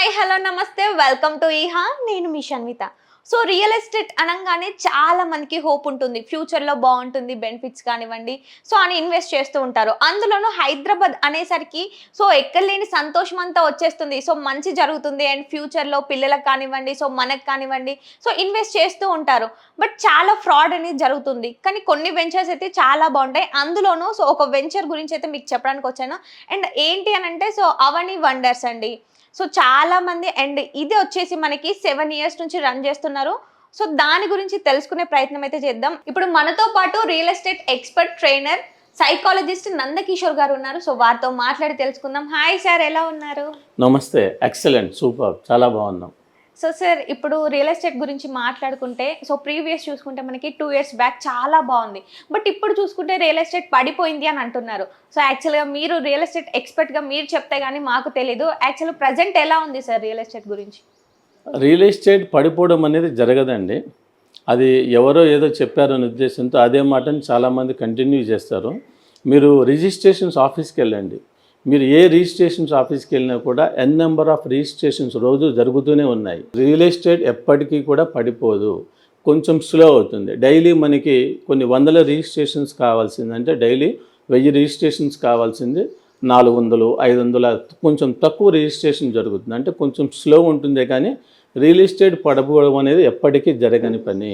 Hi hello నమస్తే welcome to ఈహా నేను మీ Shanvitha. So real estate అనగానే చాలా మందికి హోప్ ఉంటుంది, ఫ్యూచర్లో బాగుంటుంది, బెనిఫిట్స్ కానివ్వండి సో అని ఇన్వెస్ట్ చేస్తూ ఉంటారు. అందులోనూ హైదరాబాద్ అనేసరికి సో ఎక్కడలేని సంతోషం అంతా వచ్చేస్తుంది. సో మంచి జరుగుతుంది అండ్ ఫ్యూచర్లో పిల్లలకు కానివ్వండి సో మనకు కానివ్వండి సో ఇన్వెస్ట్ చేస్తూ ఉంటారు. బట్ చాలా ఫ్రాడ్ అనేది జరుగుతుంది. కానీ కొన్ని వెంచర్స్ అయితే చాలా బాగుంటాయి. అందులోనూ సో ఒక వెంచర్ గురించి అయితే మీకు చెప్పడానికి వచ్చాను. అండ్ ఏంటి అని అంటే సో అవని వండర్స్ అండి. సో చాలా మంది అండ్ ఇది వచ్చేసి మనకి 7 ఇయర్స్ నుంచి రన్ చేస్తున్నారు. సో దాని గురించి తెలుసుకునే ప్రయత్నం అయితే చేద్దాం. ఇప్పుడు మనతో పాటు real estate expert trainer psychologist Nandakishore గారు ఉన్నారు. సో వారితో మాట్లాడి తెలుసుకుందాం. హాయ్ సార్, ఎలా ఉన్నారు? నమస్తే, ఎక్సలెంట్, సూపర్, చాలా బాగున్నాం. సో సార్, ఇప్పుడు రియల్ ఎస్టేట్ గురించి మాట్లాడుకుంటే సో ప్రీవియస్ చూసుకుంటే మనకి 2 ఇయర్స్ బ్యాక్ చాలా బాగుంది. బట్ ఇప్పుడు చూసుకుంటే రియల్ ఎస్టేట్ పడిపోయింది అని అంటున్నారు. సో యాక్చువల్గా మీరు రియల్ ఎస్టేట్ ఎక్స్పర్ట్గా మీరు చెప్తే కానీ మాకు తెలీదు. యాక్చువల్ ప్రజెంట్ ఎలా ఉంది సార్ రియల్ ఎస్టేట్ గురించి? రియల్ ఎస్టేట్ పడిపోవడం అనేది జరగదండి. అది ఎవరో ఏదో చెప్పారనే ఉద్దేశంతో అదే మాటని చాలామంది కంటిన్యూ చేస్తారు. మీరు రిజిస్ట్రేషన్స్ ఆఫీస్కి వెళ్ళండి. మీరు ఏ రిజిస్ట్రేషన్స్ ఆఫీస్కి వెళ్ళినా కూడా నెంబర్ ఆఫ్ రిజిస్ట్రేషన్స్ రోజు జరుగుతూనే ఉన్నాయి. రియల్ ఎస్టేట్ ఎప్పటికీ కూడా పడిపోదు, కొంచెం స్లో అవుతుంది. డైలీ మనకి కొన్ని వందల రిజిస్ట్రేషన్స్ కావాల్సిందంటే డైలీ 1000 రిజిస్ట్రేషన్స్ కావాల్సింది 400, 500 కొంచెం తక్కువ రిజిస్ట్రేషన్ జరుగుతుంది. అంటే కొంచెం స్లో ఉంటుందే కానీ రియల్ ఎస్టేట్ పడిపోవడం అనేది ఎప్పటికీ జరగని పని.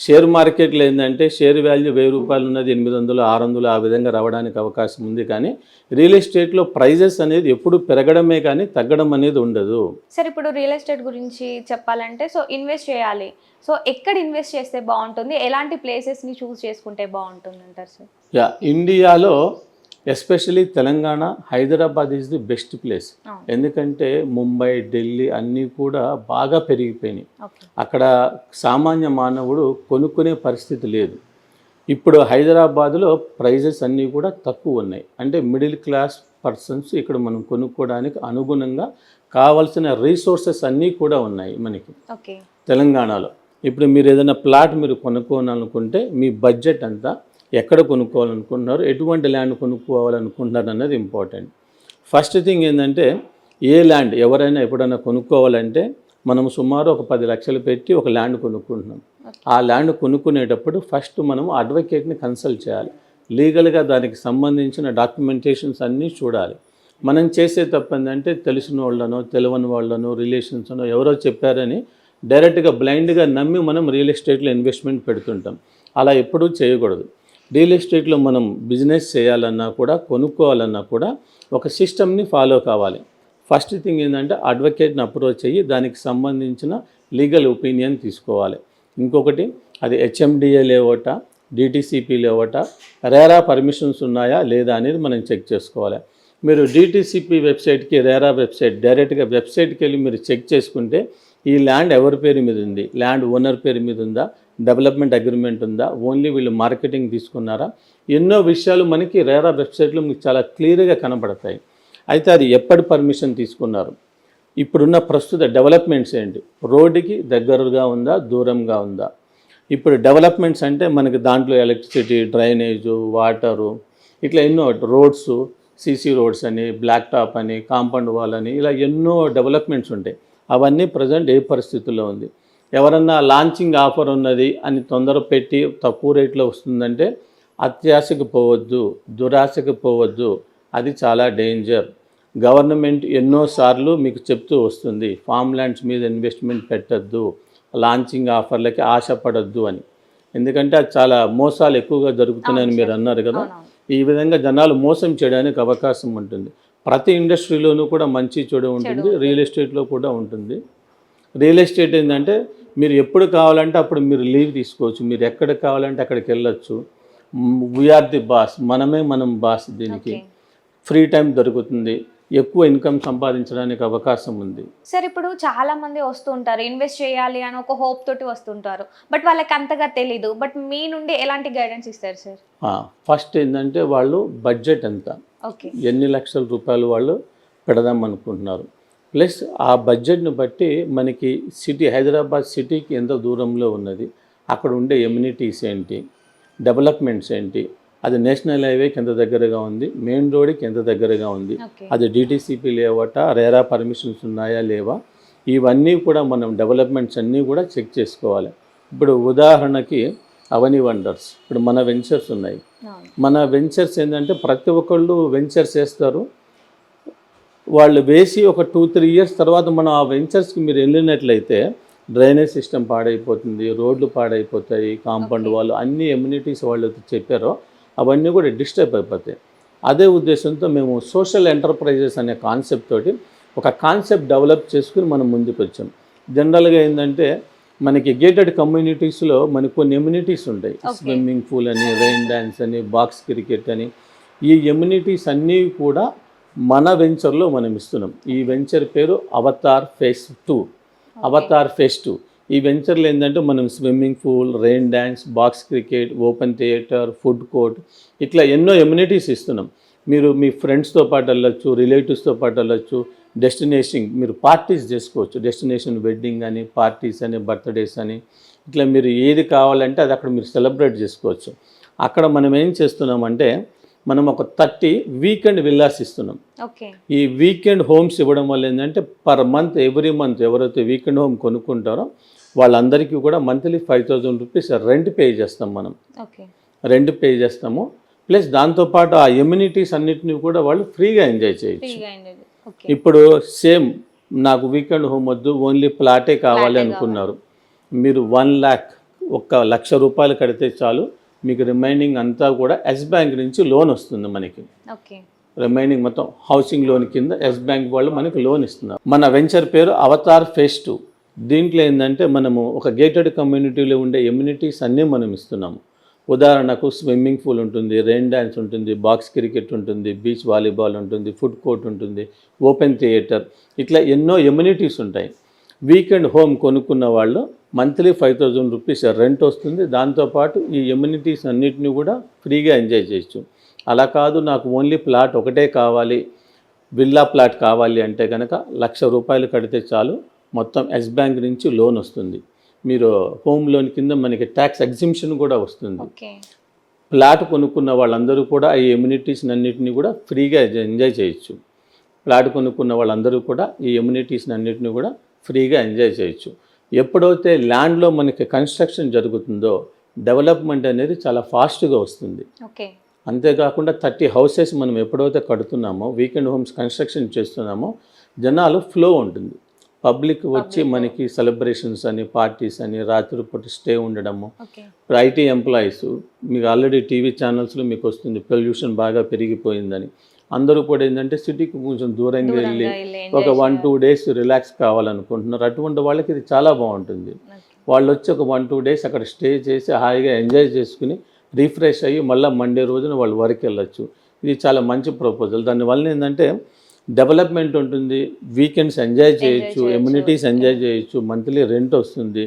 షేర్ మార్కెట్లో ఏంటంటే షేర్ వాల్యూ 1000 రూపాయలు ఉన్నది 800, 600 ఆ విధంగా రావడానికి అవకాశం ఉంది. కానీ రియల్ ఎస్టేట్లో ప్రైజెస్ అనేది ఎప్పుడు పెరగడమే కానీ తగ్గడం అనేది ఉండదు. సార్, ఇప్పుడు రియల్ ఎస్టేట్ గురించి చెప్పాలంటే సో ఇన్వెస్ట్ చేయాలి. సో ఎక్కడ ఇన్వెస్ట్ చేస్తే బాగుంటుంది, ఎలాంటి ప్లేసెస్ని చూస్ చేసుకుంటే బాగుంటుంది అంటారు సార్? ఇండియాలో especially Telangana, Hyderabad is the best place. ఎందుకంటే ముంబై, ఢిల్లీ అన్నీ కూడా బాగా పెరిగిపోయినాయి. అక్కడ సామాన్య మానవుడు కొనుక్కునే పరిస్థితి లేదు. ఇప్పుడు హైదరాబాద్లో ప్రైజెస్ అన్నీ కూడా తక్కువ ఉన్నాయి. అంటే మిడిల్ క్లాస్ పర్సన్స్ ఇక్కడ మనం కొనుక్కోవడానికి అనుగుణంగా కావాల్సిన రీసోర్సెస్ అన్నీ కూడా ఉన్నాయి మనకి తెలంగాణలో. ఇప్పుడు మీరు ఏదైనా ప్లాట్ మీరు కొనుక్కోవాలనుకుంటే మీ బడ్జెట్ అంతా, ఎక్కడ కొనుక్కోవాలనుకుంటున్నారు, ఎటువంటి ల్యాండ్ కొనుక్కోవాలనుకుంటున్నారు అన్నది ఇంపార్టెంట్. ఫస్ట్ థింగ్ ఏంటంటే ఏ ల్యాండ్ ఎవరైనా ఎప్పుడైనా కొనుక్కోవాలంటే మనం సుమారు ఒక 10 లక్షలు పెట్టి ఒక ల్యాండ్ కొనుక్కుంటున్నాం. ఆ ల్యాండ్ కొనుక్కునేటప్పుడు ఫస్ట్ మనం అడ్వకేట్ని కన్సల్ట్ చేయాలి. లీగల్గా దానికి సంబంధించిన డాక్యుమెంటేషన్స్ అన్నీ చూడాలి. మనం చేసే తప్పు ఏంటంటే తెలిసిన వాళ్ళనో తెలియని వాళ్ళనో రిలేషన్స్నో ఎవరో చెప్పారని డైరెక్ట్గా బ్లైండ్గా నమ్మి మనం రియల్ ఎస్టేట్లో ఇన్వెస్ట్మెంట్ పెడుతుంటాం. అలా ఎప్పుడూ చేయకూడదు. రియల్ ఎస్టేట్లో మనం బిజినెస్ చేయాలన్నా కూడా కొనుక్కోవాలన్నా కూడా ఒక సిస్టమ్ని ఫాలో కావాలి. ఫస్ట్ థింగ్ ఏంటంటే అడ్వకేట్ని అప్రోచ్ అయ్యి దానికి సంబంధించిన లీగల్ ఒపీనియన్ తీసుకోవాలి. ఇంకొకటి అది హెచ్ఎండిఏ లేవట, డిటిసిపి లేవట, రేరా పర్మిషన్స్ ఉన్నాయా లేదా అనేది మనం చెక్ చేసుకోవాలి. మీరు డిటిసిపి వెబ్సైట్కి, రేరా వెబ్సైట్ డైరెక్ట్గా వెబ్సైట్కి వెళ్ళి మీరు చెక్ చేసుకుంటే ఈ ల్యాండ్ ఎవరి పేరు మీద ఉంది, ల్యాండ్ ఓనర్ పేరు మీద ఉందా, డెవలప్మెంట్ అగ్రిమెంట్ ఉందా, ఓన్లీ వీళ్ళు మార్కెటింగ్ తీసుకున్నారా, ఎన్నో విషయాలు మనకి రేరా వెబ్సైట్లో మీకు చాలా క్లియర్గా కనబడతాయి. అయితే అది ఎప్పటి పర్మిషన్ తీసుకున్నారు, ఇప్పుడున్న ప్రస్తుత డెవలప్మెంట్స్ ఏంటి, రోడ్డుకి దగ్గరగా ఉందా దూరంగా ఉందా. ఇప్పుడు డెవలప్మెంట్స్ అంటే మనకి దాంట్లో ఎలక్ట్రిసిటీ, డ్రైనేజు, వాటరు, ఇట్లా ఎన్నో రోడ్స్, సీసీ రోడ్స్ అని, బ్లాక్ టాప్ అని, కాంపౌండ్ వాల్ అని, ఇలా ఎన్నో డెవలప్మెంట్స్ ఉంటాయి. అవన్నీ ప్రజెంట్ ఏ పరిస్థితుల్లో ఉంది. ఎవరన్నా లాంచింగ్ ఆఫర్ ఉన్నది అని తొందర పెట్టి తక్కువ రేట్లో వస్తుందంటే అత్యాశకు పోవద్దు, దురాశకు పోవద్దు. అది చాలా డేంజర్. గవర్నమెంట్ ఎన్నోసార్లు మీకు చెప్తూ వస్తుంది ఫామ్ ల్యాండ్స్ మీద ఇన్వెస్ట్మెంట్ పెట్టద్దు, లాంచింగ్ ఆఫర్లకి ఆశపడద్దు అని. ఎందుకంటే అది చాలా మోసాలు ఎక్కువగా జరుగుతున్నాయని మీరు అన్నారు కదా. ఈ విధంగా జనాలు మోసం చేయడానికి అవకాశం ఉంటుంది. ప్రతి ఇండస్ట్రీలోనూ కూడా మంచి చెడు ఉంటుంది, రియల్ ఎస్టేట్లో కూడా ఉంటుంది. రియల్ ఎస్టేట్ ఏంటంటే మీరు ఎప్పుడు కావాలంటే అప్పుడు మీరు లీవ్ తీసుకోవచ్చు, మీరు ఎక్కడికి కావాలంటే అక్కడికి వెళ్ళొచ్చు. వీఆర్ ది బాస్, మనం బాస్. దీనికి ఫ్రీ టైం దొరుకుతుంది, ఎక్కువ ఇన్కమ్ సంపాదించడానికి అవకాశం ఉంది. సార్, ఇప్పుడు చాలా మంది వస్తూ ఉంటారు, ఇన్వెస్ట్ చేయాలి అని ఒక హోప్ తోటి వస్తుంటారు. బట్ వాళ్ళకి అంతగా తెలీదు. బట్ మీ నుండి ఎలాంటి గైడెన్స్ ఇస్తారు సార్? ఫస్ట్ ఏంటంటే వాళ్ళు బడ్జెట్ ఎంత, ఎన్ని లక్షల రూపాయలు వాళ్ళు పెడదాం అనుకుంటున్నారు, ప్లస్ ఆ బడ్జెట్ని బట్టి మనకి సిటీ, హైదరాబాద్ సిటీకి ఎంత దూరంలో ఉన్నది, అక్కడ ఉండే ఎమ్యూనిటీస్ ఏంటి, డెవలప్మెంట్స్ ఏంటి, అది నేషనల్ హైవేకి ఎంత దగ్గరగా ఉంది, మెయిన్ రోడ్కి ఎంత దగ్గరగా ఉంది, ఓకే అది డిటీసీపీ లేవట, రేరా పర్మిషన్స్ ఉన్నాయా లేవా, ఇవన్నీ కూడా మనం డెవలప్మెంట్స్ అన్నీ కూడా చెక్ చేసుకోవాలి. ఇప్పుడు ఉదాహరణకి అవని వండర్స్, ఇప్పుడు మన వెంచర్స్ ఉన్నాయి. మన వెంచర్స్ ఏంటంటే ప్రతి ఒక్కళ్ళు వెంచర్స్ వేస్తారు, వాళ్ళు వేసి ఒక 2-3 ఇయర్స్ తర్వాత మనం ఆ వెంచర్స్కి మీరు వెళ్ళినట్లయితే డ్రైనేజ్ సిస్టమ్ పాడైపోతుంది, రోడ్లు పాడైపోతాయి, కాంపౌండ్ వాళ్ళు అన్ని ఎమ్యూనిటీస్ వాళ్ళు చెప్పారో అవన్నీ కూడా డిస్టర్బ్ అయిపోతాయి. అదే ఉద్దేశంతో మేము సోషల్ ఎంటర్ప్రైజెస్ అనే కాన్సెప్ట్ తోటి ఒక కాన్సెప్ట్ డెవలప్ చేసుకుని మనం ముందుకు వచ్చాం. జనరల్గా ఏంటంటే మనకి గేటెడ్ కమ్యూనిటీస్లో మనకు కొన్ని ఎమ్యూనిటీస్ ఉంటాయి. స్విమ్మింగ్ పూల్ అని, రెయిన్ డ్యాన్స్ అని, బాక్స్ క్రికెట్ అని, ఈ ఎమ్యూనిటీస్ అన్నీ కూడా మన వెంచర్లో మనం ఇస్తున్నాం. ఈ వెంచర్ పేరు అవతార్ ఫేజ్ 2. అవతార్ ఫేజ్ 2 ఈ వెంచర్లో ఏంటంటే మనం swimming pool, rain dance, box cricket, open theatre, food court, ఇట్లా ఎన్నో ఎమ్యూనిటీస్ ఇస్తున్నాం. మీరు మీ ఫ్రెండ్స్తో పాటు వెళ్ళొచ్చు, రిలేటివ్స్తో పాటు వెళ్ళొచ్చు, డెస్టినేషన్ మీరు పార్టీస్ చేసుకోవచ్చు. డెస్టినేషన్ వెడ్డింగ్ అని, పార్టీస్ అని, బర్త్డేస్ అని, ఇట్లా మీరు ఏది కావాలంటే అది అక్కడ మీరు సెలబ్రేట్ చేసుకోవచ్చు. అక్కడ మనం ఏం చేస్తున్నామంటే మనం ఒక 30 వీకెండ్ విల్లాస్ ఇస్తున్నాం. ఈ వీకెండ్ హోమ్స్ ఇవ్వడం వల్ల ఏంటంటే పర్ మంత్, ఎవ్రీ మంత్ ఎవరైతే వీకెండ్ హోమ్ కొనుక్కుంటారో వాళ్ళందరికీ కూడా మంత్లీ 5,000 రూపీస్ రెంట్ పే చేస్తాం. మనం రెంట్ పే చేస్తాము. ప్లస్ దాంతోపాటు ఆ ఎమ్యూనిటీస్ అన్నిటిని కూడా వాళ్ళు ఫ్రీగా ఎంజాయ్ చేయొచ్చు. ఇప్పుడు సేమ్ నాకు వీకెండ్ హోమ్ వద్దు, ఓన్లీ ప్లాటే కావాలి అనుకున్నారు, మీరు 1 lakh, 1,00,000 రూపాయలు కడితే చాలు, మీకు రిమైనింగ్ అంతా కూడా ఎస్ బ్యాంక్ నుంచి లోన్ వస్తుంది మనకి. రిమైనింగ్ మొత్తం హౌసింగ్ లోన్ కింద ఎస్ బ్యాంక్ వాళ్ళు మనకి లోన్ ఇస్తున్నారు. మన వెంచర్ పేరు అవతార్ ఫేజ్ 2. దీంట్లో ఏంటంటే మనము ఒక గేటెడ్ కమ్యూనిటీలో ఉండే ఎమ్యూనిటీస్ అన్నీ మనం ఇస్తున్నాము. ఉదాహరణకు స్విమ్మింగ్ పూల్ ఉంటుంది, రెయిన్ డ్యాన్స్ ఉంటుంది, బాక్స్ క్రికెట్ ఉంటుంది, బీచ్ వాలీబాల్ ఉంటుంది, ఫుడ్ కోర్ట్ ఉంటుంది, ఓపెన్ థియేటర్, ఇట్లా ఎన్నో ఎమ్యూనిటీస్ ఉంటాయి. వీకెండ్ హోమ్ కొనుక్కున్న వాళ్ళు మంత్లీ 5,000 రూపీస్ రెంట్ వస్తుంది. దాంతోపాటు ఈ ఎమ్యూనిటీస్ అన్నిటిని కూడా ఫ్రీగా ఎంజాయ్ చేయొచ్చు. అలా కాదు నాకు ఓన్లీ ప్లాట్ ఒకటే కావాలి, విల్లా ప్లాట్ కావాలి అంటే కనుక 1,00,000 రూపాయలు కడితే చాలు, మొత్తం ఎస్ బ్యాంక్ నుంచి లోన్ వస్తుంది. మీరు హోమ్ లోన్ కింద మనకి ట్యాక్స్ ఎగ్జిమ్షన్ కూడా వస్తుంది. ప్లాట్ కొనుక్కున్న వాళ్ళందరూ కూడా ఈ ఎమ్యూనిటీస్ అన్నిటిని కూడా ఫ్రీగా ఎంజాయ్ చేయొచ్చు. ప్లాట్ కొనుక్కున్న వాళ్ళందరూ కూడా ఈ ఎమ్యూనిటీస్ అన్నిటిని కూడా ఫ్రీగా ఎంజాయ్ చేయొచ్చు. ఎప్పుడైతే ల్యాండ్లో మనకి కన్స్ట్రక్షన్ జరుగుతుందో డెవలప్మెంట్ అనేది చాలా ఫాస్ట్గా వస్తుంది. అంతేకాకుండా 30 హౌసెస్ మనం ఎప్పుడైతే కడుతున్నామో, వీకెండ్ హోమ్స్ కన్స్ట్రక్షన్ చేస్తున్నామో, జనాలు ఫ్లో ఉంటుంది. పబ్లిక్ వచ్చి మనకి సెలబ్రేషన్స్ అని, పార్టీస్ అని, రాత్రిపూట స్టే ఉండడము. ఐటీ ఎంప్లాయీస్, మీకు ఆల్రెడీ టీవీ ఛానల్స్లో మీకు వస్తుంది పొల్యూషన్ బాగా పెరిగిపోయిందని. అందరూ కూడా ఏంటంటే సిటీకి కొంచెం దూరంగా వెళ్ళి ఒక 1-2 డేస్ రిలాక్స్ కావాలనుకుంటున్నారు. అటువంటి వాళ్ళకి ఇది చాలా బాగుంటుంది. వాళ్ళు వచ్చి ఒక 1-2 డేస్ అక్కడ స్టే చేసి హాయిగా ఎంజాయ్ చేసుకుని రిఫ్రెష్ అయ్యి మళ్ళీ మండే రోజున వాళ్ళు వర్క్ వెళ్ళొచ్చు. ఇది చాలా మంచి ప్రపోజల్. దానివల్ల ఏంటంటే డెవలప్మెంట్ ఉంటుంది, వీకెండ్స్ ఎంజాయ్ చేయొచ్చు, ఎమ్యూనిటీస్ ఎంజాయ్ చేయొచ్చు, మంత్లీ రెంట్ వస్తుంది,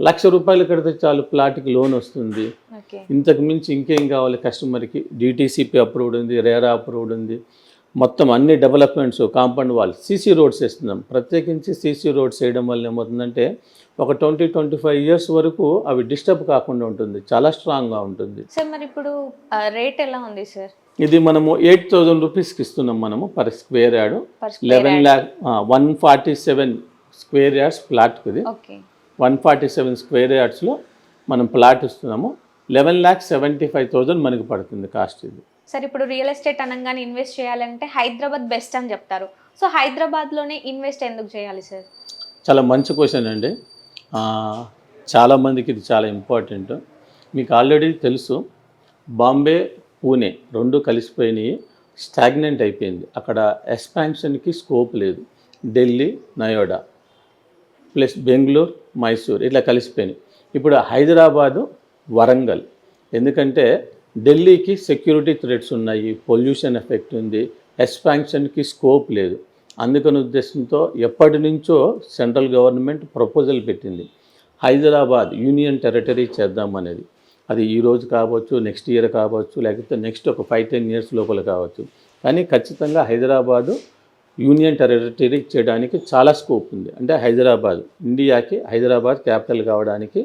1,00,000 రూపాయలు కడితే చాలు ప్లాట్కి లోన్ వస్తుంది. ఇంతకు మించి ఇంకేం కావాలి కస్టమర్కి? డిటీసీపీ అప్రూవ్డ్ ఉంది, రేరా అప్రూవ్డ్ ఉంది, మొత్తం అన్ని developments, compound wall, CC roads వేస్తున్నాం. ప్రత్యేకించి సీసీ రోడ్స్ వేయడం వల్ల ఏమవుతుందంటే ఒక 20-25 ఇయర్స్ వరకు అవి డిస్టర్బ్ కాకుండా ఉంటుంది, చాలా స్ట్రాంగ్గా ఉంటుంది. సార్ మరి ఇప్పుడు రేట్ ఎలా ఉంది సార్? ఇది మనము 8,000 రూపీస్కి ఇస్తున్నాం మనము per square yard. 147 square yards ప్లాట్కి. ఇది 147 స్క్వేర్ యార్డ్స్లో మనం ప్లాట్ ఇస్తున్నాము. 11,75,000 మనకి పడుతుంది కాస్ట్. ఇది సార్ ఇప్పుడు రియల్ ఎస్టేట్ అనగానే ఇన్వెస్ట్ చేయాలంటే హైదరాబాద్ బెస్ట్ అని చెప్తారు. సో హైదరాబాద్లోనే ఇన్వెస్ట్ ఎందుకు చేయాలి సార్? చాలా మంచి క్వశ్చన్ అండి. చాలామందికి ఇది చాలా ఇంపార్టెంట్. మీకు ఆల్రెడీ తెలుసు, బాంబే, పూణే రెండు కలిసిపోయినాయి, స్టాగ్నెంట్ అయిపోయింది. అక్కడ ఎక్స్పాన్షన్కి స్కోప్ లేదు. ఢిల్లీ, నయోడా ప్లస్ బెంగళూరు, మైసూర్ ఇట్లా కలిసిపోయినాయి. ఇప్పుడు హైదరాబాదు, వరంగల్, ఎందుకంటే ఢిల్లీకి సెక్యూరిటీ థ్రెట్స్ ఉన్నాయి, పొల్యూషన్ ఎఫెక్ట్ ఉంది, ఎక్స్పాన్షన్కి స్కోప్ లేదు. అందుకని ఉద్దేశంతో ఎప్పటి నుంచో సెంట్రల్ గవర్నమెంట్ ప్రపోజల్ పెట్టింది హైదరాబాద్ యూనియన్ టెరిటరీ చేద్దామనేది. అది ఈరోజు కావచ్చు, నెక్స్ట్ ఇయర్ కావచ్చు, లేకపోతే నెక్స్ట్ ఒక 5-10 ఇయర్స్ లోపల కావచ్చు. కానీ ఖచ్చితంగా హైదరాబాదు యూనియన్ టెరిటరీ చేయడానికి చాలా స్కోప్ ఉంది. అంటే హైదరాబాద్, ఇండియాకి హైదరాబాద్ క్యాపిటల్ కావడానికి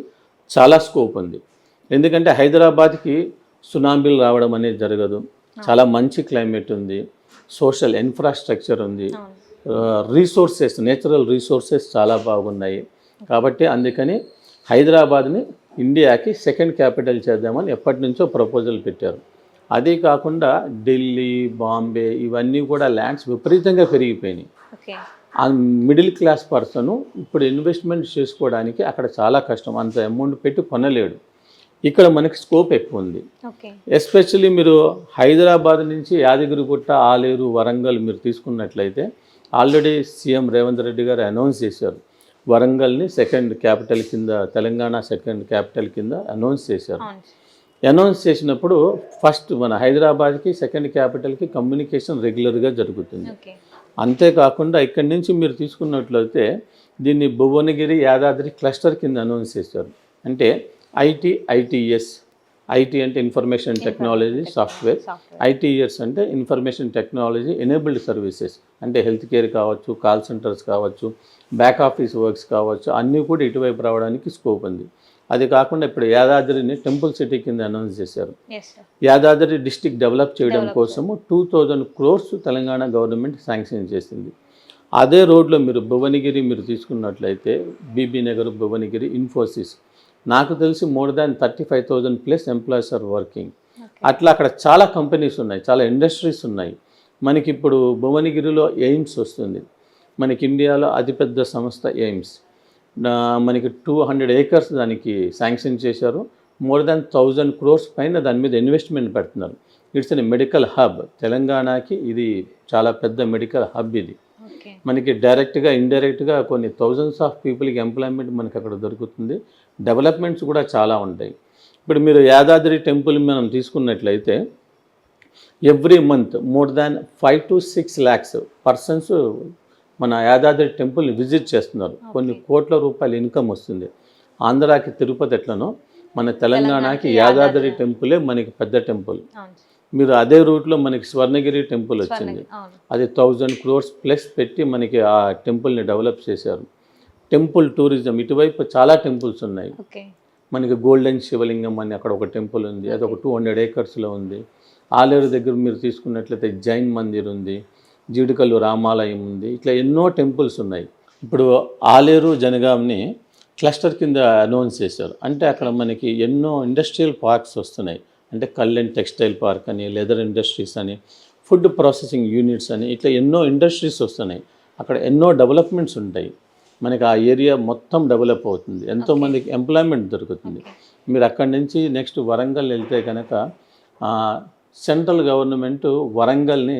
చాలా స్కోప్ ఉంది. ఎందుకంటే హైదరాబాద్కి సునామీలు రావడం అనేది జరగదు, చాలా మంచి క్లైమేట్ ఉంది, సోషల్ ఇన్ఫ్రాస్ట్రక్చర్ ఉంది, రీసోర్సెస్ నేచురల్ రీసోర్సెస్ చాలా బాగున్నాయి. కాబట్టి అందుకని హైదరాబాద్ని ఇండియాకి సెకండ్ క్యాపిటల్ చేద్దామని ఎప్పటి నుంచో ప్రపోజల్ పెట్టారు. అదే కాకుండా ఢిల్లీ, బాంబే ఇవన్నీ కూడా ల్యాండ్స్ విపరీతంగా పెరిగిపోయినాయి. ఆ మిడిల్ క్లాస్ పర్సన్ ఇప్పుడు ఇన్వెస్ట్మెంట్ చేసుకోవడానికి అక్కడ చాలా కష్టం, అంత అమౌంట్ పెట్టి కొనలేడు. ఇక్కడ మనకి స్కోప్ ఎక్కువ ఉంది. ఎస్పెషల్లీ మీరు హైదరాబాద్ నుంచి యాదగిరిగుట్ట, ఆలేరు, వరంగల్ మీరు తీసుకున్నట్లయితే ఆల్రెడీ సీఎం రేవంత్ రెడ్డి గారు అనౌన్స్ చేశారు, వరంగల్ని సెకండ్ క్యాపిటల్ కింద, తెలంగాణ సెకండ్ క్యాపిటల్ కింద అనౌన్స్ చేశారు. అనౌన్స్ చేసినప్పుడు ఫస్ట్ మన హైదరాబాద్కి సెకండ్ క్యాపిటల్కి కమ్యూనికేషన్ రెగ్యులర్గా జరుగుతుంది. అంతేకాకుండా ఇక్కడి నుంచి మీరు తీసుకున్నట్లయితే దీన్ని భువనగిరి, యాదాద్రి క్లస్టర్ కింద అనౌన్స్ చేశారు. అంటే ఐటీఎస్, ఐటీ అంటే ఇన్ఫర్మేషన్ టెక్నాలజీ సాఫ్ట్వేర్, ఐటీఎస్ అంటే ఇన్ఫర్మేషన్ టెక్నాలజీ ఎనేబుల్డ్ సర్వీసెస్, అంటే హెల్త్ కేర్ కావచ్చు, కాల్ సెంటర్స్ కావచ్చు, బ్యాక్ ఆఫీస్ వర్క్స్ కావచ్చు, అన్నీ కూడా ఇటువైపు రావడానికి స్కోప్ ఉంది. అది కాకుండా ఇప్పుడు యాదాద్రిని టెంపుల్ సిటీ కింద అనౌన్స్ చేశారు. యాదాద్రి డిస్టిక్ డెవలప్ చేయడం కోసము 2000 crores తెలంగాణ గవర్నమెంట్ శాంక్షన్ చేసింది. అదే రోడ్లో మీరు భువనగిరి మీరు తీసుకున్నట్లయితే బీబీ నగర్, భువనగిరి, ఇన్ఫోసిస్, నాకు తెలిసి more than 35,000+ employees are working. అట్లా అక్కడ చాలా కంపెనీస్ ఉన్నాయి, చాలా ఇండస్ట్రీస్ ఉన్నాయి. మనకి ఇప్పుడు భువనగిరిలో ఎయిమ్స్ వస్తుంది, మనకి ఇండియాలో అతిపెద్ద సంస్థ ఎయిమ్స్. మనకి 200 acres దానికి శాంక్షన్ చేశారు. మోర్ దాన్ 1000 crores పైన దాని మీద ఇన్వెస్ట్మెంట్ పెడుతున్నారు. ఇట్స్ ఎ మెడికల్ హబ్, తెలంగాణకి ఇది చాలా పెద్ద మెడికల్ హబ్. ఇది మనకి డైరెక్ట్గా, ఇండైరెక్ట్గా కొన్ని థౌజండ్స్ ఆఫ్ పీపుల్కి ఎంప్లాయ్మెంట్ మనకి అక్కడ దొరుకుతుంది. డెవలప్మెంట్స్ కూడా చాలా ఉంటాయి. ఇప్పుడు మీరు యాదాద్రి టెంపుల్ మనం తీసుకున్నట్లయితే every month more than 5 to 6 lakhs persons మన యాదాద్రి టెంపుల్ని విజిట్ చేస్తున్నారు. కొన్ని కోట్ల రూపాయల ఇన్కమ్ వస్తుంది. ఆంధ్రాకి తిరుపతి ఎట్లనో మన తెలంగాణకి యాదాద్రి టెంపులే మనకి పెద్ద టెంపుల్. మీరు అదే రూట్లో మనకి స్వర్ణగిరి టెంపుల్ వచ్చింది, అది 1000 crores ప్లస్ పెట్టి మనకి ఆ టెంపుల్ని డెవలప్ చేశారు. టెంపుల్ టూరిజం, ఇటువైపు చాలా టెంపుల్స్ ఉన్నాయి. మనకి గోల్డెన్ శివలింగం అని అక్కడ ఒక టెంపుల్ ఉంది, అది ఒక 200 acresలో ఉంది. ఆలేరు దగ్గర మీరు తీసుకున్నట్లయితే జైన్ మందిర్ ఉంది, జీడికల్లు రామాలయం ఉంది. ఇట్లా ఎన్నో టెంపుల్స్ ఉన్నాయి. ఇప్పుడు ఆలేరు, జనగాంని క్లస్టర్ కింద అనౌన్స్ చేశారు. అంటే అక్కడ మనకి ఎన్నో ఇండస్ట్రియల్ పార్క్స్ వస్తున్నాయి. అంటే కల్లెన్ టెక్స్టైల్ పార్క్ అని, లెదర్ ఇండస్ట్రీస్ అని, ఫుడ్ ప్రాసెసింగ్ యూనిట్స్ అని, ఇట్లా ఎన్నో ఇండస్ట్రీస్ వస్తున్నాయి. అక్కడ ఎన్నో డెవలప్మెంట్స్ ఉంటాయి. మనకి ఆ ఏరియా మొత్తం డెవలప్ అవుతుంది, ఎంతోమందికి ఎంప్లాయ్మెంట్ దొరుకుతుంది. మీరు అక్కడి నుంచి నెక్స్ట్ వరంగల్ వెళ్తే కనుక సెంట్రల్ గవర్నమెంట్ వరంగల్ని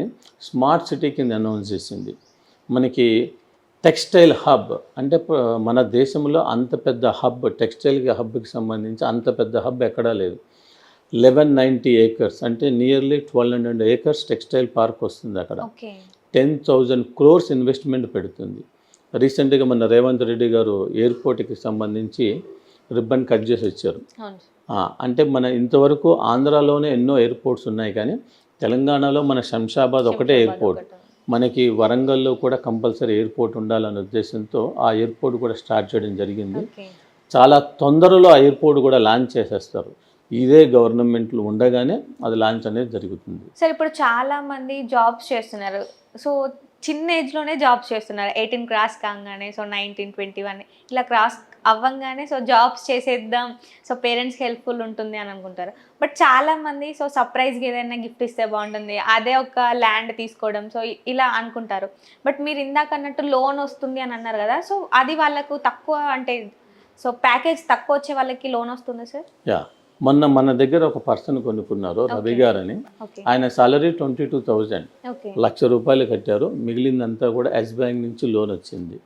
స్మార్ట్ సిటీ కింద అనౌన్స్ చేసింది. మనకి టెక్స్టైల్ హబ్, అంటే మన దేశంలో అంత పెద్ద హబ్, టెక్స్టైల్ హబ్కి సంబంధించి అంత పెద్ద హబ్ ఎక్కడా లేదు. 1190 acres అంటే నియర్లీ 1200 acres టెక్స్టైల్ పార్క్ వస్తుంది. అక్కడ 10,000 crores ఇన్వెస్ట్మెంట్ పెడుతుంది. రీసెంట్గా మన రేవంత్ రెడ్డి గారు ఎయిర్పోర్ట్కి సంబంధించి రిబ్బన్ కట్ చేసి వచ్చారు. అంటే మన ఇంతవరకు ఆంధ్రాలోనే ఎన్నో ఎయిర్పోర్ట్స్ ఉన్నాయి, కానీ తెలంగాణలో మన శంషాబాద్ ఒకటే ఎయిర్పోర్ట్. మనకి వరంగల్లో కూడా కంపల్సరీ ఎయిర్పోర్ట్ ఉండాలనే ఉద్దేశంతో ఆ ఎయిర్పోర్ట్ కూడా స్టార్ట్ చేయడం జరిగింది. చాలా తొందరలో ఆ ఎయిర్పోర్ట్ కూడా లాంచ్ చేసేస్తారు. ఇదే గవర్నమెంట్లు ఉండగానే అది లాంచ్ అనేది జరుగుతుంది. సార్, ఇప్పుడు చాలా మంది జాబ్స్ చేస్తున్నారు. సో చిన్న ఏజ్లోనే జాబ్స్ చేస్తున్నారు. 18 క్రాస్ కాగానే, సో 19, 21 ఇలా క్రాస్ అవ్వంగానే సో జాబ్స్ చేసేద్దాం, సో పేరెంట్స్కి హెల్ప్ఫుల్ ఉంటుంది అని అనుకుంటారు. బట్ చాలామంది సో సర్ప్రైజ్గా ఏదైనా గిఫ్ట్ ఇస్తే బాగుంటుంది, అదే ఒక ల్యాండ్ తీసుకోవడం, సో ఇలా అనుకుంటారు. బట్ మీరు ఇందాక అన్నట్టు లోన్ వస్తుంది అని అన్నారు కదా, సో అది వాళ్ళకు తక్కువ, అంటే సో ప్యాకేజ్ తక్కువ వచ్చే వాళ్ళకి లోన్ వస్తుంది సార్? మొన్న మన దగ్గర ఒక పర్సన్ కొనుక్కున్నారు, రవి గారని. ఆయన సాలరీ 22,000, ₹1,00,000 కట్టారు. మిగిలిందంతా కూడా ఎస్ బ్యాంక్ నుంచి లోన్ వచ్చింది.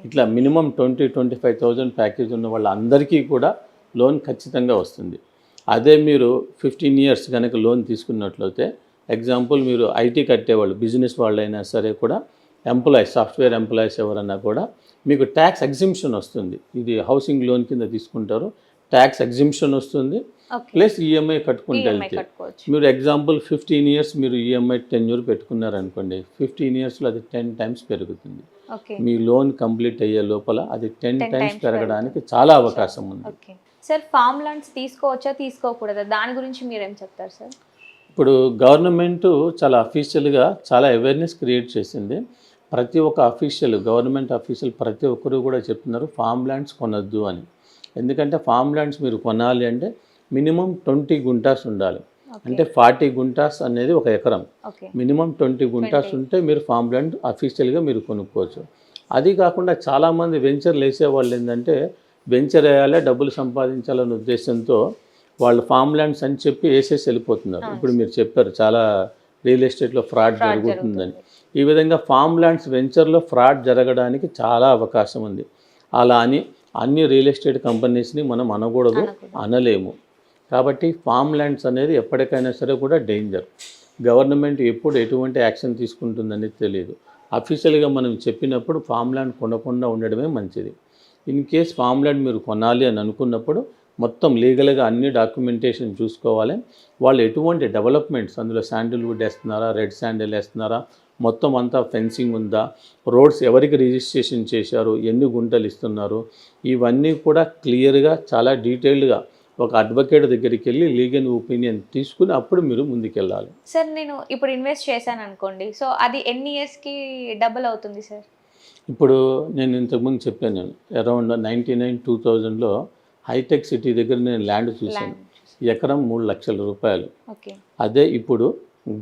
ఇట్లా మినిమం 20-25,000 ప్యాకేజ్ ఉన్న వాళ్ళందరికీ కూడా లోన్ ఖచ్చితంగా వస్తుంది. అదే మీరు 15 years కనుక లోన్ తీసుకున్నట్లయితే, ఎగ్జాంపుల్ మీరు ఐటీ కట్టేవాళ్ళు, బిజినెస్ వాళ్ళైనా సరే కూడా, ఎంప్లాయీస్, సాఫ్ట్వేర్ ఎంప్లాయీస్ ఎవరన్నా కూడా మీకు ట్యాక్స్ ఎగ్జింప్షన్ వస్తుంది. ఇది హౌసింగ్ లోన్ కింద తీసుకుంటారు, ట్యాక్స్ ఎగ్జిమ్షన్ వస్తుంది, ఓకే. ప్లస్ ఈఎంఐ కట్టుకుంటూ ఈఎంఐ వెళ్తే. కట్టుకోవచ్చు. మీరు ఎగ్జాంపుల్ 15 ఇయర్స్ మీరు ఈఎంఐ టెన్యూర్ పెట్టుకున్నారనుకోండి, 15 ఇయర్స్లో అది 10 టైమ్స్ పెరుగుతుంది. ఓకే. మీ లోన్ కంప్లీట్ అయ్యే లోపల అది 10 10 టైమ్స్ times పెరగడానికి చాలా అవకాశం ఉంది. ఓకే. సార్ ఫార్మ్ ల్యాండ్స్ తీసుకోవచ్చా తీసుకోకూడదా దాని గురించి మీరేం చెప్తారు సార్? ఇప్పుడు గవర్నమెంట్ చాలా అఫీషియల్గా చాలా అవేర్నెస్ క్రియేట్ చేసింది. ప్రతి ఒక్క అఫీషియల్, గవర్నమెంట్ అఫీషియల్ ప్రతి ఒక్కరు కూడా చెప్తున్నారు ఫార్మ్ ల్యాండ్స్ కొనొద్దు అని. ఎందుకంటే ఫార్మ్ ల్యాండ్స్ మీరు కొనాలి అంటే మినిమం 20 గుంటాస్ ఉండాలి. అంటే 40 గుంటాస్ అనేది ఒక ఎకరం. ఓకే. మినిమం 20 గుంటాస్ ఉంటే మీరు ఫార్మ్ ల్యాండ్ అఫీషియల్గా మీరు కొనుక్కోవచ్చు. అది కాకుండా చాలామంది వెంచర్లు వేసే వాళ్ళు ఏంటంటే వెంచర్ వేయాలి, డబ్బులు సంపాదించాలనే ఉద్దేశంతో వాళ్ళు ఫార్మ్ ల్యాండ్స్ అని చెప్పి వేసేసి వెళ్ళిపోతున్నారు. ఇప్పుడు మీరు చెప్పారు చాలా రియల్ ఎస్టేట్లో ఫ్రాడ్ జరుగుతుందని. ఈ విధంగా ఫార్మ్ ల్యాండ్స్ వెంచర్లో ఫ్రాడ్ జరగడానికి చాలా అవకాశం ఉంది. అలా అని అన్ని రియల్ ఎస్టేట్ కంపెనీస్ని మనం అనకూడదు, అనలేము. కాబట్టి ఫార్మ్ ల్యాండ్స్ అనేది ఎప్పటికైనా సరే కూడా డేంజర్. గవర్నమెంట్ ఎప్పుడు ఎటువంటి యాక్షన్ తీసుకుంటుందనేది తెలియదు. అఫీషియల్గా మనం చెప్పినప్పుడు ఫార్మ్ ల్యాండ్ కొనకుండా ఉండడమే మంచిది. ఇన్ కేస్ ఫార్మ్ ల్యాండ్ మీరు కొనాలి అని అనుకున్నప్పుడు మొత్తం లీగల్గా అన్ని డాక్యుమెంటేషన్ చూసుకోవాలి. వాళ్ళు ఎటువంటి డెవలప్మెంట్స్ అందులో శాండిల్వుడ్ వేస్తున్నారా, రెడ్ శాండిల్ వేస్తున్నారా, మొత్తం అంతా ఫెన్సింగ్ ఉందా, రోడ్స్ ఎవరికి రిజిస్ట్రేషన్ చేశారు, ఎన్ని గుంటలు ఇస్తున్నారు, ఇవన్నీ కూడా క్లియర్గా చాలా డీటెయిల్డ్గా ఒక అడ్వకేట్ దగ్గరికి వెళ్ళి లీగల్ ఒపీనియన్ తీసుకుని అప్పుడు మీరు ముందుకెళ్ళాలి. సార్ నేను ఇప్పుడు ఇన్వెస్ట్ చేశాను అనుకోండి, సో అది ఎన్ని ఇయర్స్కి డబుల్ అవుతుంది సార్? ఇప్పుడు నేను ఇంతకుముందు చెప్పాను, నేను అరౌండ్ 99-2000లో హైటెక్ సిటీ దగ్గర నేను ల్యాండ్ చూశాను. ఎకరం 3 లక్షల రూపాయలు. ఓకే. అదే ఇప్పుడు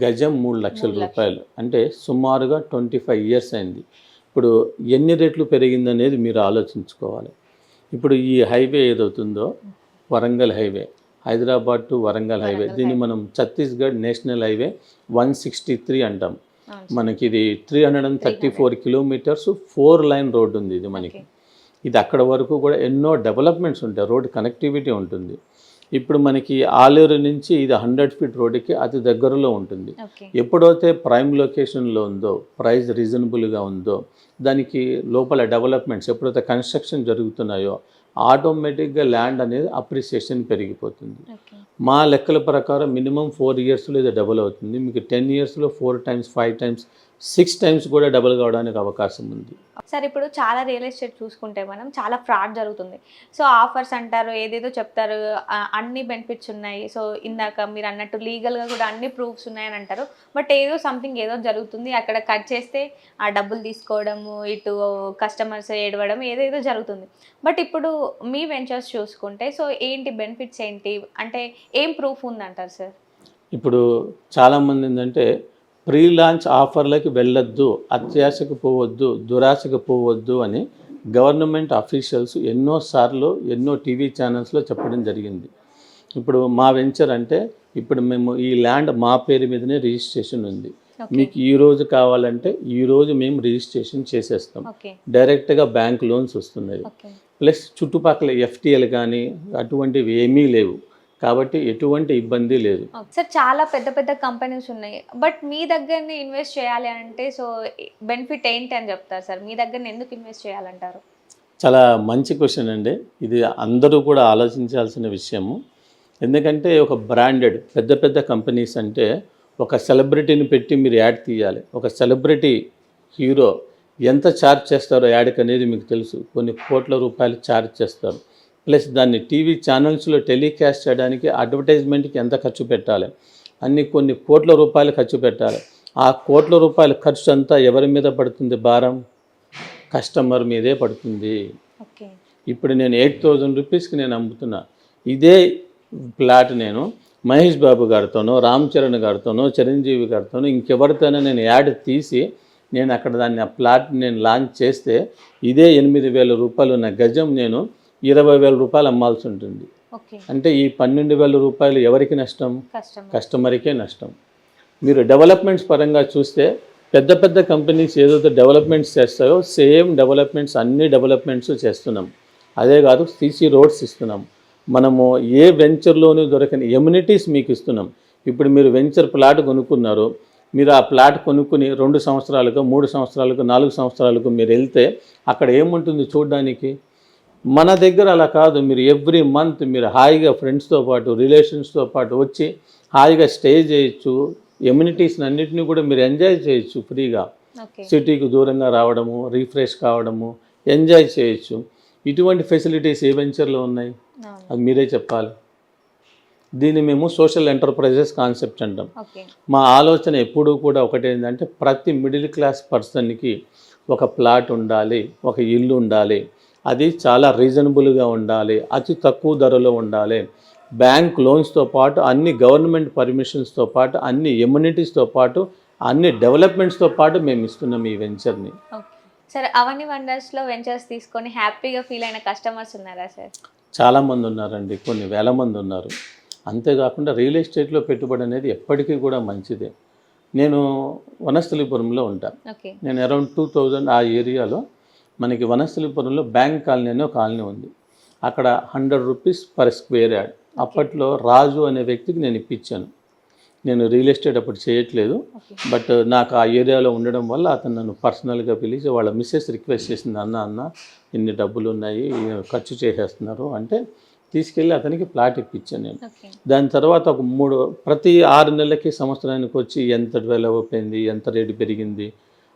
గజం 3 లక్షల రూపాయలు. అంటే సుమారుగా 25 ఇయర్స్ అయింది. ఇప్పుడు ఎన్ని రెట్లు పెరిగిందనేది మీరు ఆలోచించుకోవాలి. ఇప్పుడు ఈ హైవే ఏదవుతుందో Warangal highway, Hyderabad to Warangal highway, దీన్ని మనం ఛత్తీస్గఢ్ నేషనల్ హైవే 163 అంటాం. మనకి ఇది 334 కిలోమీటర్స్ 4 లైన్ రోడ్డు ఉంది ఇది మనకి. ఇది అక్కడ వరకు కూడా ఎన్నో డెవలప్మెంట్స్ ఉంటాయి, రోడ్ కనెక్టివిటీ ఉంటుంది. ఇప్పుడు మనకి ఆలేరు నుంచి ఇది 100 ఫీట్ రోడ్డుకి అతి దగ్గరలో ఉంటుంది. ఎప్పుడైతే ప్రైమ్ లొకేషన్లో ఉందో, ప్రైస్ రీజనబుల్గా ఉందో, దానికి లోపల డెవలప్మెంట్స్ ఎప్పుడైతే కన్స్ట్రక్షన్ జరుగుతున్నాయో ఆటోమేటిక్గా ల్యాండ్ అనేది అప్రిసియేషన్ పెరిగిపోతుంది. మా లెక్కల ప్రకారం మినిమం 4 ఇయర్స్లో ఇది డబుల్ అవుతుంది. మీకు 10 ఇయర్స్లో 4 టైమ్స్, 5 టైమ్స్, 6 టైమ్స్ కూడా డబుల్ కావడానికి అవకాశం ఉంది. సార్ ఇప్పుడు చాలా రియల్ ఎస్టేట్ చూసుకుంటే మనం చాలా ఫ్రాడ్ జరుగుతుంది. సో ఆఫర్స్ అంటారు, ఏదేదో చెప్తారు, అన్ని బెనిఫిట్స్ ఉన్నాయి. సో ఇందాక మీరు అన్నట్టు లీగల్గా కూడా అన్ని ప్రూఫ్స్ ఉన్నాయని అంటారు. బట్ ఏదో సంథింగ్ ఏదో జరుగుతుంది, అక్కడ కట్ చేస్తే ఆ డబ్బులు తీసుకోవడము, ఇటు కస్టమర్స్ ఏడవడం, ఏదేదో జరుగుతుంది. బట్ ఇప్పుడు మీ వెంచర్స్ చూసుకుంటే సో ఏంటి బెనిఫిట్స్ ఏంటి, అంటే ఏం ప్రూఫ్ ఉందంటారు సార్? ఇప్పుడు చాలామంది ఏంటంటే ప్రీ లాంచ్ ఆఫర్లకి వెళ్ళొద్దు, అత్యాశకు పోవద్దు, దురాశకు పోవద్దు అని గవర్నమెంట్ అఫీషియల్స్ ఎన్నోసార్లు ఎన్నో టీవీ ఛానల్స్లో చెప్పడం జరిగింది. ఇప్పుడు మా వెంచర్ అంటే ఇప్పుడు మేము ఈ ల్యాండ్ మా పేరు మీదనే రిజిస్ట్రేషన్ ఉంది. మీకు ఈ రోజు కావాలంటే ఈ రోజు మేము రిజిస్ట్రేషన్ చేసేస్తాం. డైరెక్ట్గా బ్యాంక్ లోన్స్ వస్తున్నాయి. ప్లస్ చుట్టుపక్కల ఎఫ్టీఎల్ కానీ అటువంటివి ఏమీ లేవు. కాబట్టి ఎటువంటి ఇబ్బంది లేదు. సార్ చాలా పెద్ద పెద్ద కంపెనీస్ ఉన్నాయి, బట్ మీ దగ్గరనే ఇన్వెస్ట్ చేయాలి అంటే సో బెనిఫిట్ ఏంటి అని చెప్తారు సార్? మీ దగ్గర ఎందుకు ఇన్వెస్ట్ చేయాలంటారు? చాలా మంచి క్వశ్చన్ అండి. ఇది అందరూ కూడా ఆలోచించాల్సిన విషయము. ఎందుకంటే ఒక బ్రాండెడ్ పెద్ద పెద్ద కంపెనీస్ అంటే ఒక సెలబ్రిటీని పెట్టి మీరు యాడ్ తీయాలి. ఒక సెలబ్రిటీ హీరో ఎంత ఛార్జ్ చేస్తారో యాడ్కి అనేది మీకు తెలుసు. కొన్ని కోట్ల రూపాయలు ఛార్జ్ చేస్తారు. ప్లస్ దాన్ని టీవీ ఛానల్స్లో టెలికాస్ట్ చేయడానికి అడ్వర్టైజ్మెంట్కి ఎంత ఖర్చు పెట్టాలి, కొన్ని కోట్ల రూపాయలు ఖర్చు పెట్టాలి. ఆ కోట్ల రూపాయల ఖర్చు అంతా ఎవరి మీద పడుతుంది? భారం కస్టమర్ మీదే పడుతుంది. ఇప్పుడు నేను 8,000 రూపీస్కి నేను అమ్ముతున్నా. ఇదే ప్లాట్ నేను మహేష్ బాబు గారితోనో, రామ్ చరణ్ గారితోనో, చిరంజీవి గారితోనో ఇంకెవరితోనో నేను యాడ్ తీసి నేను అక్కడ దాన్ని ఆ ప్లాట్ నేను లాంచ్ చేస్తే ఇదే 8,000 రూపాయలు ఉన్న గజం నేను 20,000 రూపాయలు అమ్మాల్సి ఉంటుంది. అంటే ఈ 12,000 రూపాయలు ఎవరికి నష్టం? కస్టమర్కే నష్టం. మీరు డెవలప్మెంట్స్ పరంగా చూస్తే పెద్ద పెద్ద కంపెనీస్ ఏదైతే డెవలప్మెంట్స్ చేస్తాయో సేమ్ డెవలప్మెంట్స్ అన్ని డెవలప్మెంట్స్ చేస్తున్నాం. అదే కాదు సీసీ రోడ్స్ ఇస్తున్నాం. మనము ఏ వెంచర్లోనూ దొరకని ఎమ్యూనిటీస్ మీకు ఇస్తున్నాం. ఇప్పుడు మీరు వెంచర్ ప్లాట్ కొనుక్కున్నారు, మీరు ఆ ప్లాట్ కొనుక్కుని 2 సంవత్సరాలకు, 3 సంవత్సరాలకు, 4 సంవత్సరాలకు మీరు వెళ్తే అక్కడ ఏముంటుంది చూడడానికి? మన దగ్గర అలా కాదు. మీరు ఎవ్రీ మంత్ మీరు హాయిగా ఫ్రెండ్స్తో పాటు రిలేషన్స్తో పాటు వచ్చి హాయిగా స్టే చేయొచ్చు. ఎమ్యూనిటీస్ని అన్నింటినీ కూడా మీరు ఎంజాయ్ చేయొచ్చు ఫ్రీగా. సిటీకి దూరంగా రావడము, రిఫ్రెష్ కావడము, ఎంజాయ్ చేయొచ్చు. ఇటువంటి ఫెసిలిటీస్ ఏ వెంచర్లో ఉన్నాయి? అది మీరే చెప్పాలి. దీన్ని మేము సోషల్ ఎంటర్ప్రైజెస్ కాన్సెప్ట్ అంటాం. మా ఆలోచన ఎప్పుడూ కూడా ఒకటేంటంటే ప్రతి మిడిల్ క్లాస్ పర్సన్కి ఒక ప్లాట్ ఉండాలి, ఒక ఇల్లు ఉండాలి. అది చాలా రీజనబుల్గా ఉండాలి, అతి తక్కువ ధరలో ఉండాలి. బ్యాంక్ లోన్స్తో పాటు అన్ని గవర్నమెంట్ పర్మిషన్స్తో పాటు అన్ని ఎమ్యూనిటీస్తో పాటు అన్ని డెవలప్మెంట్స్తో పాటు మేము ఇస్తున్నాం ఈ వెంచర్ని. సార్, అవని వండర్స్లో వెంచర్స్ తీసుకొని హ్యాపీగా ఫీల్ అయిన కస్టమర్స్ ఉన్నారా సార్? చాలామంది ఉన్నారండి, కొన్ని వేల మంది ఉన్నారు. అంతేకాకుండా రియల్ ఎస్టేట్లో పెట్టుబడి అనేది ఎప్పటికీ కూడా మంచిదే. నేను వనస్థలిపురంలో ఉంటాను. నేను అరౌండ్ 2000 ఆ ఏరియాలో మనకి వనస్థలిపురంలో బ్యాంక్ కాలనీ అనే ఒక కాలనీ ఉంది. అక్కడ 100 రూపీస్ పర్ స్క్వేర్ యార్డ్ అప్పట్లో రాజు అనే వ్యక్తికి నేను ఇప్పించాను. నేను రియల్ ఎస్టేట్ అప్పుడు చేయట్లేదు, బట్ నాకు ఆ ఏరియాలో ఉండడం వల్ల అతను నన్ను పర్సనల్గా పిలిచి వాళ్ళ మిస్సెస్ రిక్వెస్ట్ చేసింది, అన్న ఇన్ని డబ్బులు ఉన్నాయి ఖర్చు చేసేస్తున్నారు అంటే తీసుకెళ్ళి అతనికి ప్లాట్ ఇప్పించాను నేను. దాని తర్వాత ప్రతి 6 నెలలకి సంవత్సరానికి వచ్చి ఎంత డెవలప్ అయింది, ఎంత రేటు పెరిగింది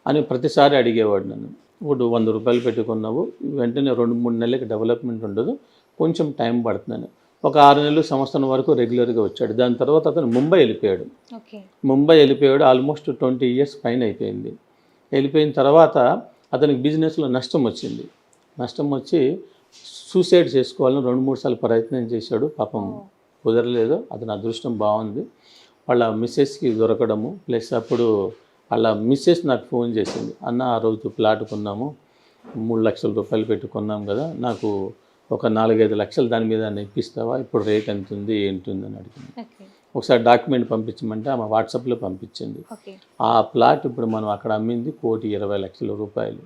అని ప్రతిసారి అడిగేవాడు నన్ను. ఇప్పుడు 100 రూపాయలు పెట్టుకున్నావు, వెంటనే 2-3 నెలలకి డెవలప్మెంట్ ఉండదు, కొంచెం టైం పడుతుందని. ఒక 6 నెలలు సంవత్సరం వరకు రెగ్యులర్గా వచ్చాడు. దాని తర్వాత అతను ముంబై వెళ్ళిపోయాడు. ఆల్మోస్ట్ 20 ఇయర్స్ పైన అయిపోయింది. వెళ్ళిపోయిన తర్వాత అతనికి బిజినెస్లో నష్టం వచ్చి సూసైడ్ చేసుకోవాలని 2-3 సార్లు ప్రయత్నం చేశాడు. పాపం కుదరలేదు. అతని అదృష్టం బాగుంది. వాళ్ళ మిస్సెస్కి దొరకడము ప్లస్ అప్పుడు వాళ్ళ మిస్సెస్ నాకు ఫోన్ చేసింది, అన్న ఆ రోజు ప్లాట్ కొన్నాము, 3 లక్షల రూపాయలు పెట్టి కొన్నాం కదా, నాకు ఒక 4-5 లక్షలు దాని మీద ఇప్పిస్తావా, ఇప్పుడు రేట్ ఎంత ఉంది ఏంటుంది అని అడిగింది. ఒకసారి డాక్యుమెంట్ పంపించమంటే ఆమె వాట్సాప్లో పంపించింది. ఆ ప్లాట్ ఇప్పుడు మనం అక్కడ అమ్మింది 1,20,00,000 రూపాయలు.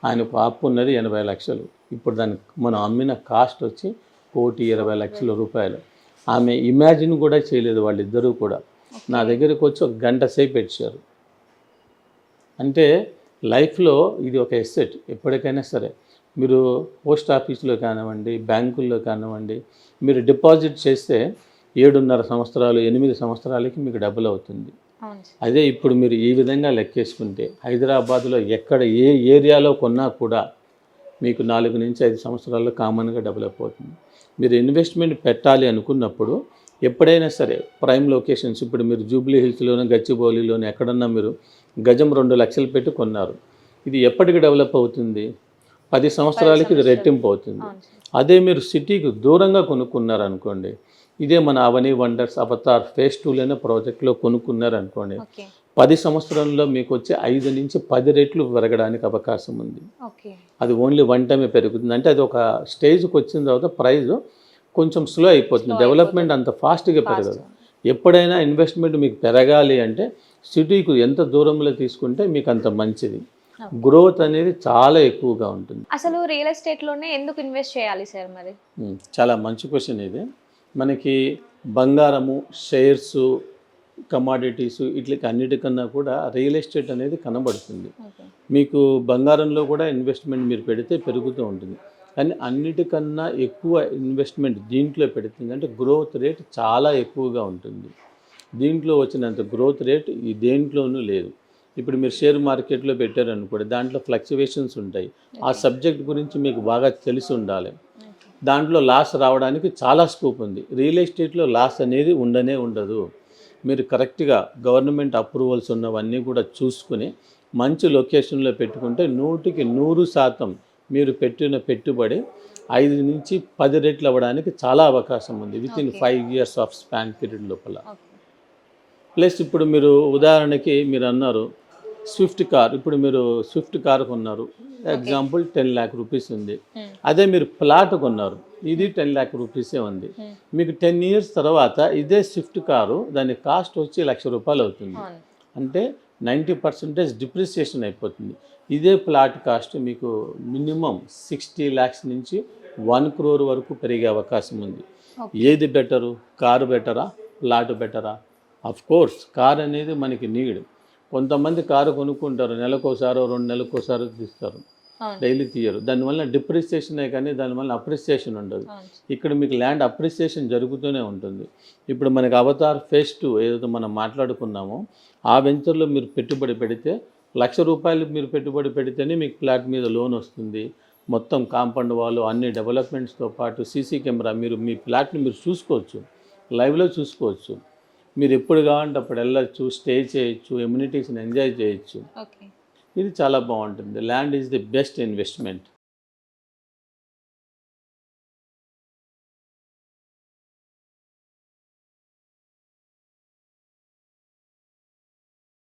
ఆయన అప్పు ఉన్నది 80 లక్షలు. ఇప్పుడు దానికి మనం అమ్మిన కాస్ట్ వచ్చి 1,20,00,000 రూపాయలు. ఆమె ఇమాజిన్ కూడా చేయలేదు. వాళ్ళిద్దరూ కూడా నా దగ్గరికి వచ్చి 1 గంట సేపు పెట్టారు. అంటే లైఫ్లో ఇది ఒక ఎసెట్. ఎప్పటికైనా సరే మీరు పోస్ట్ ఆఫీస్లో కానివ్వండి, బ్యాంకుల్లో కానివ్వండి, మీరు డిపాజిట్ చేస్తే 7.5 సంవత్సరాలు 8 సంవత్సరాలకి మీకు డబ్బులు అవుతుంది. అదే ఇప్పుడు మీరు ఈ విధంగా లెక్కేసుకుంటే హైదరాబాద్లో ఎక్కడ ఏ ఏరియాలో కొన్నా కూడా మీకు 4 నుంచి 5 సంవత్సరాల్లో కామన్గా డెవలప్ అవుతుంది. మీరు ఇన్వెస్ట్మెంట్ పెట్టాలి అనుకున్నప్పుడు ఎప్పుడైనా సరే ప్రైమ్ లొకేషన్స్, ఇప్పుడు మీరు జూబ్లీ హిల్స్లోనే గచ్చిబౌలిలోనే ఎక్కడన్నా మీరు గజం 2 లక్షలు పెట్టి కొన్నారు, ఇది ఎప్పటికి డెవలప్ అవుతుంది? 10 సంవత్సరాలకి ఇది రెట్టింపు అవుతుంది. అదే మీరు సిటీకి దూరంగా కొనుక్కున్నారనుకోండి, ఇదే మన అవని వండర్స్ అవతార్ ఫేజ్ 2 అనే ప్రాజెక్ట్లో కొనుక్కున్నారనుకోండి, 10 సంవత్సరంలో మీకు వచ్చే 5 నుంచి 10 రెట్లు పెరగడానికి అవకాశం ఉంది. అది ఓన్లీ 1 టైమే పెరుగుతుంది. అంటే అది ఒక స్టేజ్కి వచ్చిన తర్వాత ప్రైస్ కొంచెం స్లో అయిపోతుంది. డెవలప్మెంట్ అంత ఫాస్ట్గా పెరగదు. ఎప్పుడైనా ఇన్వెస్ట్మెంట్ మీకు పెరగాలి అంటే సిటీకి ఎంత దూరంలో తీసుకుంటే మీకు అంత మంచిది. గ్రోత్ అనేది చాలా ఎక్కువగా ఉంటుంది. అసలు రియల్ ఎస్టేట్లోనే ఎందుకు ఇన్వెస్ట్ చేయాలి సార్ మరి? చాలా మంచి క్వశ్చన్ ఇది. మనకి బంగారము, షేర్స్, కమాడిటీస్ వీటికి అన్నిటికన్నా కూడా రియల్ ఎస్టేట్ అనేది కనబడుతుంది. మీకు బంగారంలో కూడా ఇన్వెస్ట్మెంట్ మీరు పెడితే పెరుగుతూ ఉంటుంది, కానీ అన్నిటికన్నా ఎక్కువ ఇన్వెస్ట్మెంట్ దీంట్లో పెడుతుంది. అంటే గ్రోత్ రేట్ చాలా ఎక్కువగా ఉంటుంది. దీంట్లో వచ్చినంత గ్రోత్ రేట్ ఈ దేంట్లోనూ లేదు. ఇప్పుడు మీరు షేర్ మార్కెట్లో పెట్టారనుకోండి, దాంట్లో ఫ్లక్చువేషన్స్ ఉంటాయి. ఆ సబ్జెక్ట్ గురించి మీకు బాగా తెలిసి ఉండాలి. దాంట్లో లాస్ రావడానికి చాలా స్కోప్ ఉంది. రియల్ ఎస్టేట్లో లాస్ అనేది ఉండదు. మీరు కరెక్ట్గా గవర్నమెంట్ అప్రూవల్స్ ఉన్నవన్నీ కూడా చూసుకుని మంచి లొకేషన్లో పెట్టుకుంటే 100% మీరు పెట్టిన పెట్టుబడి 5 నుంచి 10 రెట్లు అవ్వడానికి చాలా అవకాశం ఉంది within 5 years of span period లోపల. ప్లస్ ఇప్పుడు మీరు ఉదాహరణకి మీరు అన్నారు స్విఫ్ట్ కార్, ఇప్పుడు మీరు స్విఫ్ట్ కార్ కొన్నారు, ఎగ్జాంపుల్ 10 lakh రూపీస్ ఉంది. అదే మీరు ప్లాట్ కొన్నారు, ఇది 10 lakh రూపీసే ఉంది. మీకు 10 years తర్వాత ఇదే స్విఫ్ట్ కారు దాని కాస్ట్ వచ్చి 1,00,000 రూపాయలు అవుతుంది. అంటే 90% డిప్రిసియేషన్ అయిపోతుంది. ఇదే ప్లాట్ కాస్ట్ మీకు మినిమం 60 lakhs నుంచి 1 crore వరకు పెరిగే అవకాశం ఉంది. ఏది బెటరు? కారు బెటరా, ప్లాట్ బెటరా? అఫ్ కోర్స్ కార్ అనేది మనకి నీడ్. కొంతమంది కారు కొనుక్కుంటారు, నెలకోసారో 2 నెలలకోసారో తీస్తారు. అవును. డైలీ తీయరు. దానివల్ల డిప్రిసియేషనే కానీ దానివల్ల అప్రిసియేషన్ ఉండదు. అవును. ఇక్కడ మీకు ల్యాండ్ అప్రిసియేషన్ జరుగుతూనే ఉంటుంది. ఇప్పుడు మనకి అవతార్ ఫేజ్ 2 ఏదైతే మనం మాట్లాడుకున్నామో ఆ వెంచర్లో మీరు పెట్టుబడి పెడితే ₹1,00,000 మీరు పెట్టుబడి పెడితేనే మీకు ఫ్లాట్ మీద లోన్ వస్తుంది. మొత్తం కాంపౌండ్ వాల్ అన్ని డెవలప్మెంట్స్తో పాటు సీసీ కెమెరా మీరు మీ ఫ్లాట్ని మీరు చూసుకోవచ్చు, లైవ్లో చూసుకోవచ్చు. మీరు ఎప్పుడు కావాలంటే అప్పుడు వెళ్ళచ్చు, స్టే చేయొచ్చు, ఎమ్యూనిటీస్ని ఎంజాయ్ చేయొచ్చు. ఓకే. ఇది చాలా బాగుంటుంది. Land is the best investment.